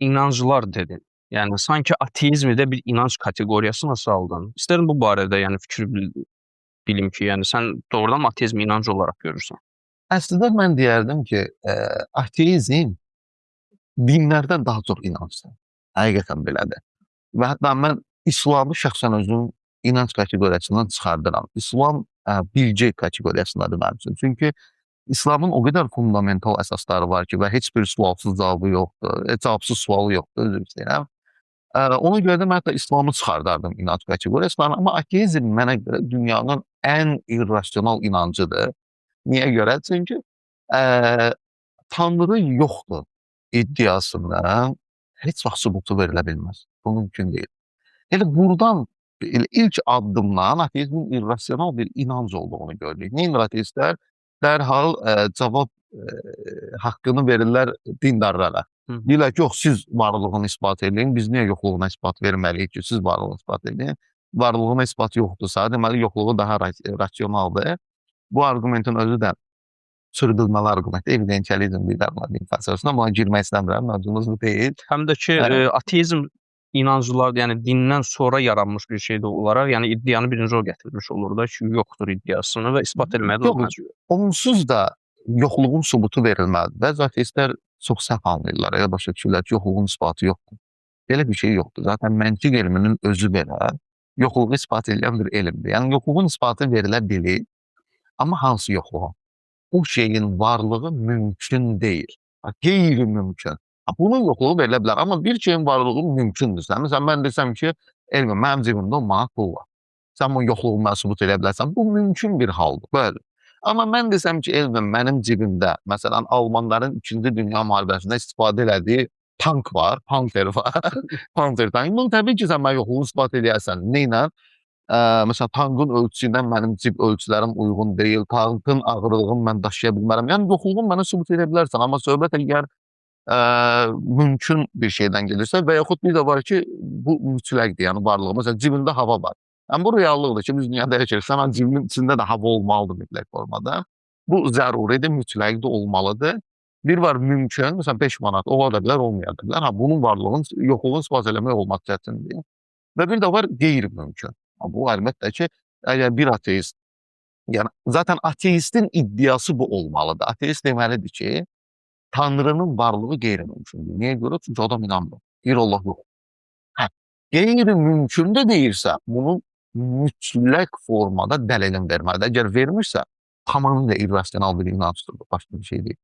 inanclar dedin. Yəni sanki ateizmi də bir inanc kateqoriyasına saldın. İstərdim bu barədə yəni fikir bilim ki, yəni sən doğrudan ateizmi inanc olaraq görürsən? Əslində mən deyərdim ki, ateizm dinlərdən daha çox inancdır. Həqiqətən belədir. Və hətta mən İslamı şəxsən özüm inanc kateqoriyasından çıxardıram. İslam bilgi kateqoriyasındadır mənim üçün. Çünki İslamın o qədər fundamental əsasları var ki və heç bir sualsız cavabı yoxdur, cavabsız sualı yoxdur, üzr istəyirəm. Ona görə də mən hətta İslamı çıxardardım inanc kateqoriyasından, amma ateizm mənə görə dünyanın ən irrasional inancıdır. Niyə görə? Çünki Tanrı yoxdur iddiasına heç vaxt sübutu verilə bilməz. Bu mümkün deyil. Elə buradan ilk addımdan ateizmin irrasional bir inanc olduğunu gördük. Neynir ateistlər? Dərhal cavab haqqını verirlər dindarlara. Deyirlər ki, yox, siz varlığını ispat edin, biz niyə yoxluğuna ispat verməliyik ki, siz varlığını ispat edin. Varlığına ispat yoxdursa, deməli yoxluğu daha rasionaldır. Bu argumentin özü də çırpılmalı argument, evidentializm deyirlər fəlsəfəsinə, buna girmək istəmirəm, mövzumuz bu deyil. Həm də ki, ateizm inanclar, yəni dindən sonra yaranmış bir şey də olaraq, yəni iddianı birinci o gətirmiş olur da ki, yoxdur iddiasını və isbat etməyə də olmaz. Onsuz da yoxluğun sübutu verilməlidir. Bəzi ateistlər çox səhv anlayırlar, elə başa düşürlər ki, yoxluğun isbatı yoxdur. Belə bir şey yoxdur. Zaten məntiq elminin özü belə yoxluğu ispat edən bir elmdir. Yəni yoxluğun isbatı verilə bilir, amma hansı yoxluğu? O şeyin varlığı mümkün deyil. Qeyri-mümkün. Bunun yoxluğu verilə bilər, amma bir şeyin varlığı mümkündür. Məsələn, mən desəm ki, elmi, mənim cibimdə 10 manat pul var. Sən bunun yoxluğunu mənə sübut edə bilərsən. Bu mümkün bir haldır, bəli. Amma mən desəm ki, elmi, mənim cibimdə, məsələn, Almanların 2-ci Dünya müharibəsində istifadə elədiyi tank var, Panter var, Panter tank. Bunu təbii ki, sən mənə yoxluğunu ispat edərsən. Neynə? Məsələn, tankın ölçüsündə mənim cib ölçülərim uyğun deyil, tankın ağırlığını mən daşıya bilmərəm. Yəni, yoxluğunu mənə sübut edə bilərsən, amma söhbət əgər mümkün bir şeydən gelirsə və yaxud bir də var ki, bu mütləqdir, yəni varlığı. Məsələn, cibində hava var. Yəni, bu reallıqdır ki, biz dünyada yaşayırıq, amma cibinin içində də hava olmalıdır mütləq formada. Bu zəruridir, mütləqdir, olmalıdır. Bir var mümkün, məsələn, 5 manat ola da bilər, olmaya da bilər. Bunun varlığının, yoxluğunu ispat eləmək olmaq çətindir. Və bir də var qeyri-mümkün. Bu, əlbəttə ki, əgər bir ateist, yəni, zaten ateistin iddiası bu olmalıdır. Ateist deməlidir ki, Tanrının varlığı qeyri-mümkündür. Niyə görə? Çünki adam inanmır. Deyir, Allah yox. Qeyri-mümkün də deyirsə, bunu mütləq formada dəlilin verməlidir. Əgər vermirsə, tamamilə irrasional bir inancdır. Başqa bir şey deyil.